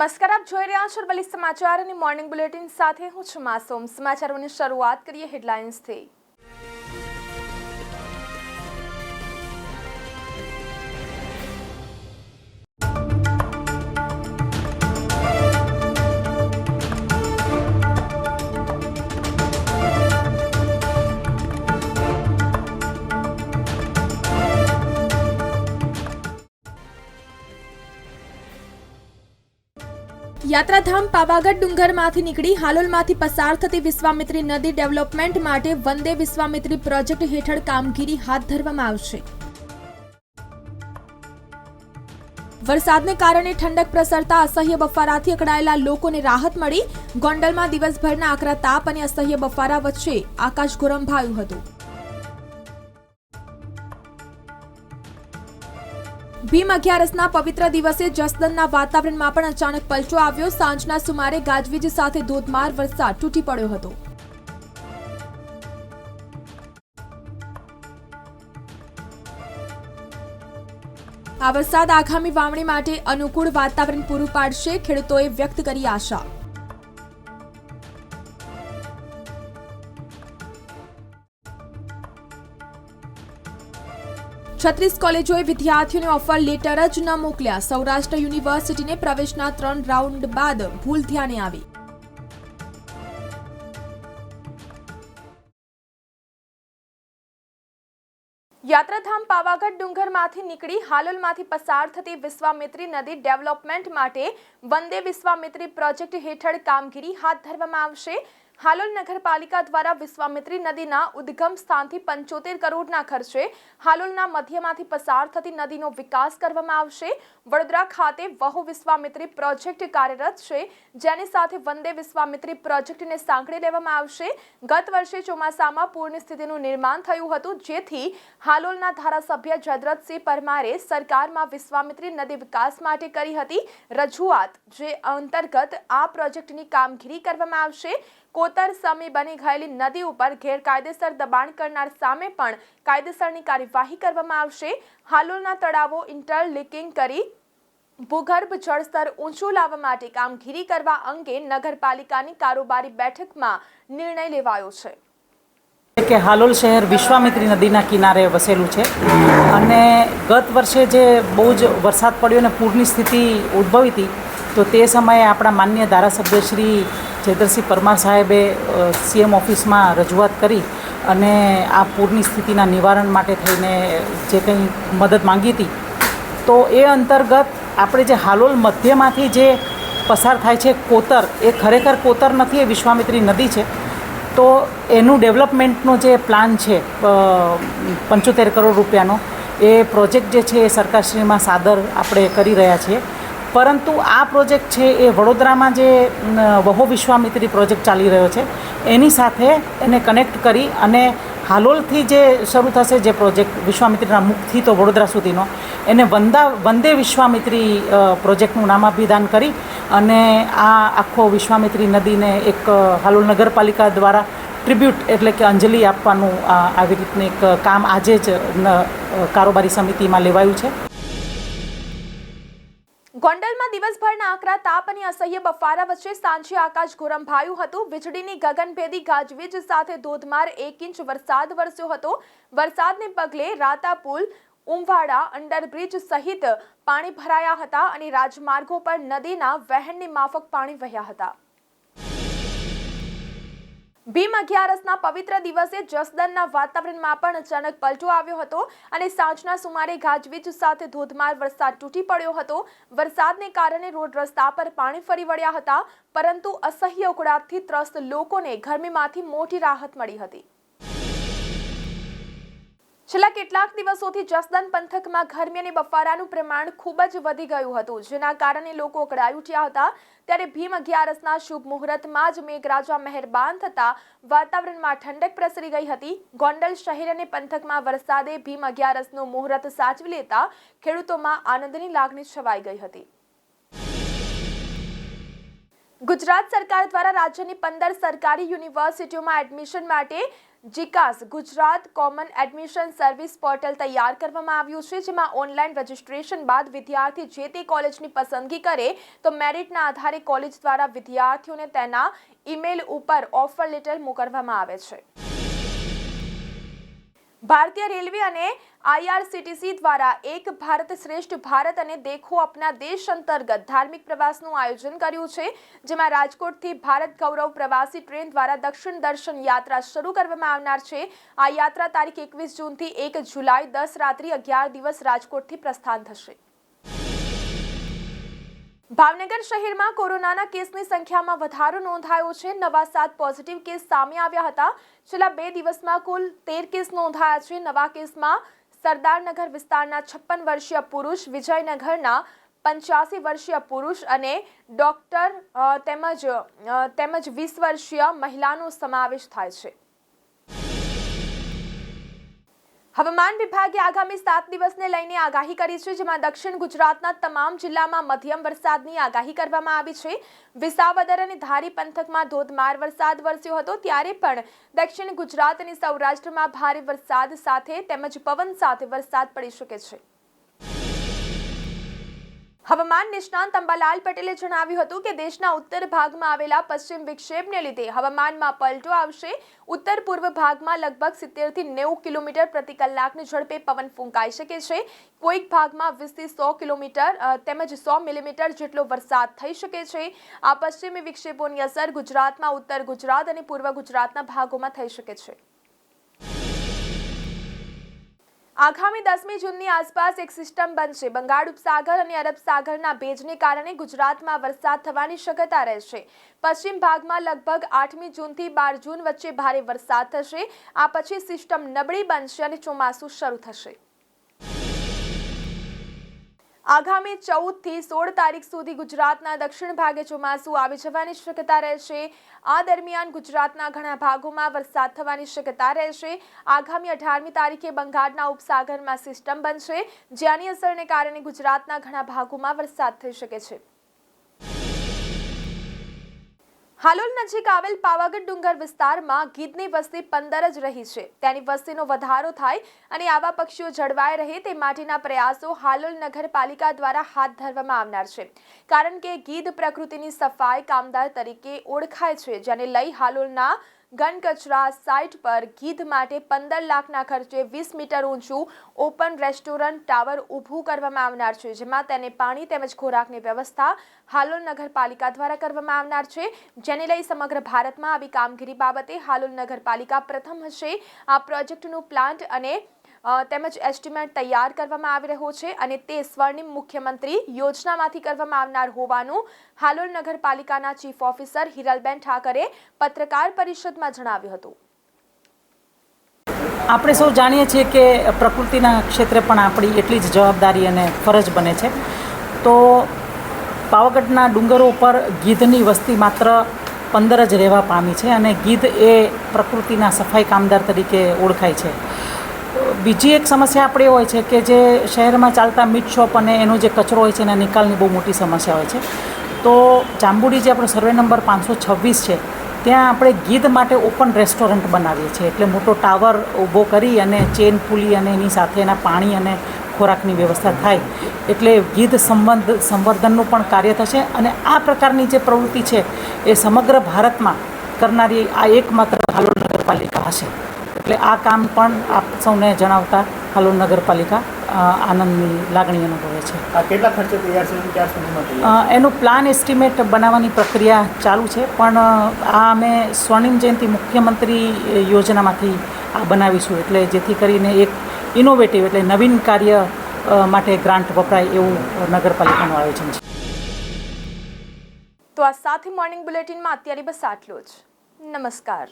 નમસ્કાર, આપ જોઈ રહ્યા છો અરવલ્લી સમાચાર અને મોર્નિંગ બુલેટિન સાથે હું છું માસૂમ। સમાચારોની શરૂઆત કરીએ હેડલાઇન્સથી। યાત્રાધામ પાવાગઢ ડુંગરમાંથી નીકળી હાલોલમાંથી પસાર થતી વિશ્વામિત્રી નદી ડેવલપમેન્ટ માટે વંદે વિશ્વામિત્રી પ્રોજેક્ટ હેઠળ કામગીરી હાથ ધરવામાં આવશે। વરસાદને કારણે ઠંડક પ્રસરતા અસહ્ય બફારાથી અકળાયેલા લોકોને રાહત મળી। ગોંડલમાં દિવસભરના આકરા તાપ અને અસહ્ય બફારા વચ્ચે આકાશ ગોરંભાયું હતું। ભીમ અગિયારસના પવિત્ર દિવસે જસદણના વાતાવરણમાં પણ અચાનક પલટો આવ્યો। સાંજના સુમારે ગાજવીજ સાથે ધોધમાર વરસાદ તૂટી પડ્યો હતો। આ વરસાદ આગામી વાવણી માટે અનુકૂળ વાતાવરણ પૂરું પાડશે, ખેડૂતોએ વ્યક્ત કરી આશા। 36 કોલેજોએ વિદ્યાર્થીઓને ઓફર લેટર જ ન મોકલ્યા। સૌરાષ્ટ્ર યુનિવર્સિટીને પ્રવેશના 3 રાઉન્ડ બાદ ભૂલ ધ્યાને આવી। યાત્રાધામ પાવાગઢ ડુંગરમાંથી નીકળી હાલોલમાંથી પસાર થતી વિશ્વામિત્રી નદી ડેવલપમેન્ટ માટે વંદે વિશ્વામિત્રી પ્રોજેક્ટ હેઠળ કામગીરી હાથ ધરવામાં આવશે। હાલોલ નગરપાલિકા દ્વારા વિશ્વામિત્રી નદીના ઉદ્ગમ સ્થાનથી 75 કરોડના ખર્ચે હાલોલના મધ્યમાંથી પસાર થતી નદીનો વિકાસ કરવામાં આવશે। વડોદરા ખાતે વહુ વિશ્વામિત્રી પ્રોજેક્ટ કાર્યરત છે, જેની સાથે વંદે વિશ્વામિત્રી પ્રોજેક્ટને સાંકળી લેવામાં આવશે। ગત વર્ષે ચોમાસામાં પૂરની સ્થિતિનું નિર્માણ થયું હતું, જેથી હાલોલના ધારાસભ્ય જયદ્રથસિંહ પરમારે સરકારમાં વિશ્વામિત્રી નદી વિકાસ માટે કરી હતી રજૂઆત, જે અંતર્ગત આ પ્રોજેક્ટની કામગીરી કરવામાં આવશે। કોતર સામે બની ગયેલી નદી ઉપર ગેરકાયદેસર દબાણ કરનાર સામે પણ કાયદેસરની કાર્યવાહી કરવામાં આવશે। હાલોલના તળાવો ઇન્ટરલિંકિંગ કરી ભૂગર્ભ જળસ્તર ઊંચું લાવવા માટે કામગીરી કરવા અંગે નગરપાલિકાની કારોબારી બેઠકમાં નિર્ણય લેવાયો છે। કે હાલોલ શહેર વિશ્વામિત્રી નદીના કિનારે વસેલું છે અને ગત વર્ષે જે બહુ જ વરસાદ પડ્યો અને પૂરની સ્થિતિ ઉદ્ભવી હતી, તો તે સમયે આપણા માનનીય ધારાસભ્ય શ્રી જયદ્રથસિંહ પરમાર સાહેબે સીએમ ઓફિસમાં રજૂઆત કરી અને આ પૂરની સ્થિતિના નિવારણ માટે થઈને જે કંઈ મદદ માંગી હતી, તો એ અંતર્ગત આપણે જે હાલોલ મધ્યમાંથી જે પસાર થાય છે કોતર, એ ખરેખર કોતર નથી, એ વિશ્વામિત્રી નદી છે। તો એનું ડેવલપમેન્ટનો જે પ્લાન છે 75 કરોડ રૂપિયાનો, એ પ્રોજેક્ટ જે છે એ સરકારશ્રીમાં સાદર આપણે કરી રહ્યા છીએ। પરંતુ આ પ્રોજેક્ટ છે એ વડોદરામાં જે વહુ વિશ્વામિત્રી પ્રોજેક્ટ ચાલી રહ્યો છે એની સાથે એને કનેક્ટ કરી અને હાલોલથી જે શરૂ થશે જે પ્રોજેક્ટ વિશ્વામિત્રીના મુખથી તો વડોદરા સુધીનો, એને વંદે વિશ્વામિત્રી પ્રોજેક્ટનું નામાભિધાન કરી અને આ આખો વિશ્વામિત્રી નદીને એક હાલોલ નગરપાલિકા દ્વારા ટ્રિબ્યુટ એટલે કે અંજલિ આપવાનું આવી રીતનું એક કામ આજે જ કારોબારી સમિતિમાં લેવાયું છે। ગોંડલમાં દિવસભરના આકરા તાપ અને અસહ્ય બફારા વચ્ચે સાંજે આકાશ ગોરંભાયું હતું। વીજળીની ગગનભેદી ગાજવીજ સાથે ધોધમાર 1 ઇંચ વરસાદ વરસ્યો હતો। વરસાદને પગલે રાતા પુલ, ઉમવાડા, અંડરબ્રિજ સહિત પાણી ભરાયા હતા અને રાજમાર્ગો પર નદીના વહેણની માફક પાણી વહ્યા હતા। ભીમ અગિયારસના પવિત્ર દિવસે જસદણના વાતાવરણમાં પણ અચાનક પલટો આવ્યો હતો અને સાંજના સુમારે ગાજવીજ સાથે ધોધમાર વરસાદ તૂટી પડ્યો હતો। વરસાદને કારણે રોડ રસ્તા પર પાણી ફરી વળ્યા હતા, પરંતુ અસહ્ય ઉકળાટથી ત્રસ્ત લોકોને ગરમીમાંથી મોટી રાહત મળી હતી। છેલ્લા કેટલાક દિવસોથી જસદણ પંથકમાં ગરમી અને બફારાનું પ્રમાણ ખૂબ જ વધી ગયું હતું, જેના કારણે લોકો અકળાઈ ઉઠ્યા હતા। ત્યારે ભીમ અગિયારસના શુભ મુહૂર્તમાં જ મેઘરાજા મહેરબાન થતા વાતાવરણમાં ઠંડક પ્રસરી ગઈ હતી। ગોંડલ શહેર અને પંથકમાં વરસાદે ભીમ અગિયારસનું મુહૂર્ત સાચવી લેતા ખેડૂતોમાં આનંદની લાગણી છવાઈ ગઈ હતી। ગુજરાત સરકાર દ્વારા રાજ્યની 15 સરકારી યુનિવર્સિટીઓમાં એડમિશન માટે જીકાસ Gujarat common admission service portal તૈયાર કરવામાં આવ્યું છે, જેમાં ઓનલાઈન રજીસ્ટ્રેશન બાદ વિદ્યાર્થી જે તે કોલેજની પસંદગી કરે તો મેરિટના આધારે કોલેજ દ્વારા વિદ્યાર્થીઓને તેના ઈમેલ ઉપર ઓફર લેટર મોકલવામાં આવે છે. ભારતીય રેલવે અને IRCTC દ્વારા એક ભારત શ્રેષ્ઠ ભારત અને દેખો અપના દેશ અંતર્ગત ધાર્મિક પ્રવાસનું આયોજન કર્યું છે, જેમાં રાજકોટથી ભારત ગૌરવ પ્રવાસી ટ્રેન દ્વારા દક્ષિણ દર્શન યાત્રા શરૂ કરવામાં આવનાર છે. આ યાત્રા તારીખ 21 જૂનથી 1 જુલાઈ 10 રાત્રિ 11 દિવસ રાજકોટથી પ્રસ્થાન થશે. ભાવનગર શહેરમાં કોરોનાના કેસની સંખ્યામાં વધારો નોંધાયો છે. નવા 7 પોઝિટિવ કેસ સામે આવ્યા હતા. છેલ્લા 2 દિવસમાં કુલ 13 કેસ નોંધાયા છે. નવા કેસમાં સરદારનગર વિસ્તારના 56 વર્ષીય પુરુષ, વિજયનગરના 85 વર્ષીય પુરુષ અને ડોક્ટર તેમજ 20 વર્ષીય મહિલાનો સમાવેશ થાય છે. હવામાન વિભાગે આગામી 7 દિવસને લઈને આગાહી કરી છે, જેમાં દક્ષિણ ગુજરાતના તમામ જિલ્લામાં મધ્યમ વરસાદની આગાહી કરવામાં આવી છે. વિસાવદર અને ધારી પંથકમાં ધોધમાર વરસાદ વરસ્યો હતો, ત્યારે પણ દક્ષિણ ગુજરાત અને સૌરાષ્ટ્રમાં ભારે વરસાદ સાથે તેમજ પવન સાથે વરસાદ પડી શકે છે. હવામાન નિષ્ણાંત અંબાલાલ પટેલે જણાવ્યું હતું કે દેશના ઉત્તર ભાગમાં આવેલા પશ્ચિમ વિક્ષેપને લીધે હવામાનમાં પલટો આવશે. ઉત્તર પૂર્વ ભાગમાં લગભગ 70 થી 90 કિલોમીટર પ્રતિ કલાકની ઝડપે પવન ફૂંકાઈ શકે છે. કોઈક ભાગમાં 20 થી 100 કિલોમીટર તેમજ 100 મિલીમીટર જેટલો વરસાદ થઈ શકે છે. આ પશ્ચિમી વિક્ષેપોની અસર ગુજરાતમાં ઉત્તર ગુજરાત અને પૂર્વ ગુજરાતના ભાગોમાં થઈ શકે છે. આગામી 10મી જૂનની આસપાસ એક સિસ્ટમ બનશે. બંગાળ ઉપસાગર અને અરબ સાગરના ભેજને કારણે ગુજરાતમાં વરસાદ થવાની શક્યતા રહેશે. પશ્ચિમ ભાગમાં લગભગ 8મી જૂનથી 12 જૂન વચ્ચે ભારે વરસાદ થશે. આ પછી સિસ્ટમ નબળી બનશે અને ચોમાસું શરૂ થશે. આગામી 14 થી 16 તારીખ સુધી ગુજરાતના દક્ષિણ ભાગે ચોમાસું આવી જવાની શક્યતા રહેશે. આ દરમિયાન ગુજરાતના ઘણા ભાગોમાં વરસાદ થવાની શક્યતા રહેશે. આગામી 18મી તારીખે બંગાળના ઉપસાગરમાં સિસ્ટમ બનશે, જેની અસરને કારણે ગુજરાતના ઘણા ભાગોમાં વરસાદ થઈ શકે છે. હાલોલ નજીક આવેલ પાવાગઢ ડુંગર વિસ્તારમાં ગીધની વસ્તી 15 જ રહી છે. તેની વસ્તીનો વધારો થાય અને આવા પક્ષીઓ જળવાઈ રહે તે માટેના પ્રયાસો હાલોલ નગરપાલિકા દ્વારા હાથ ધરવામાં આવનાર છે. કારણ કે ગીધ પ્રકૃતિની સફાઈ કામદાર તરીકે ઓળખાય છે, જેને લઈ હાલોલના ઘન કચરા સાઇટ પર ગીધ માટે 15 લાખના ખર્ચે 20 મીટર ઊંચું ઓપન રેસ્ટોરન્ટ ટાવર ઊભું કરવામાં આવનાર છે, જેમાં તેને પાણી તેમજ ખોરાકની વ્યવસ્થા હાલોલ નગરપાલિકા દ્વારા કરવામાં આવનાર છે. જેને લઈ સમગ્ર ભારતમાં આવી કામગીરી બાબતે હાલોલ નગરપાલિકા પ્રથમ હશે. આ પ્રોજેક્ટનું પ્લાન્ટ અને તેમજ એસ્ટિમેટ તૈયાર કરવામાં આવી રહ્યો છે અને તે સ્વર્ણિમ મુખ્યમંત્રી યોજનામાંથી કરવામાં આવનાર હોવાનું હાલોલ નગરપાલિકાના ચીફ ઓફિસર હિરલબેન ઠાકરે પત્રકાર પરિષદમાં જણાવ્યું હતું. આપણે સૌ જાણીએ છીએ કે પ્રકૃતિના ક્ષેત્રે પણ આપણી એટલી જ જવાબદારી અને ફરજ બને છે. તો પાવાગઢના ડુંગરો ઉપર ગીધની વસ્તી માત્ર 15 જ રહેવા પામી છે અને ગીધ એ પ્રકૃતિના સફાઈ કામદાર તરીકે ઓળખાય છે. બીજી એક સમસ્યા આપણે એ હોય છે કે જે શહેરમાં ચાલતા મીટ શોપ અને એનો જે કચરો હોય છે એના નિકાલની બહુ મોટી સમસ્યા હોય છે. તો જાંબુડી જે આપણો સર્વે નંબર 526 છે, ત્યાં આપણે ગીધ માટે ઓપન રેસ્ટોરન્ટ બનાવીએ છીએ. એટલે મોટો ટાવર ઊભો કરી અને ચેન પુલી અને એની સાથે એના પાણી અને ખોરાકની વ્યવસ્થા થાય, એટલે ગીધ સંવર્ધનનું પણ કાર્ય થશે. અને આ પ્રકારની જે પ્રવૃત્તિ છે એ સમગ્ર ભારતમાં કરનારી આ એકમાત્ર હાલોલ નગરપાલિકા હશે. એટલે આ કામ પણ આપ સૌને જણાવતા હાલોલ નગરપાલિકા આનંદની લાગણી અનુભવે છે. કેટલા ખર્ચે તૈયાર છે, ક્યાં સુધીમાં તૈયાર? એનું પ્લાન એસ્ટિમેટ બનાવવાની પ્રક્રિયા ચાલુ છે, પણ આ અમે સ્વર્ણિમ જયંતિ મુખ્યમંત્રી યોજનામાંથી આ બનાવીશું, એટલે જેથી કરીને એક ઇનોવેટિવ એટલે નવીન કાર્ય માટે ગ્રાન્ટ વપરાય એવું નગરપાલિકાનું આયોજન છે. તો આ સાથે મોર્નિંગ બુલેટિનમાં અત્યારે બસ આટલું જ. નમસ્કાર.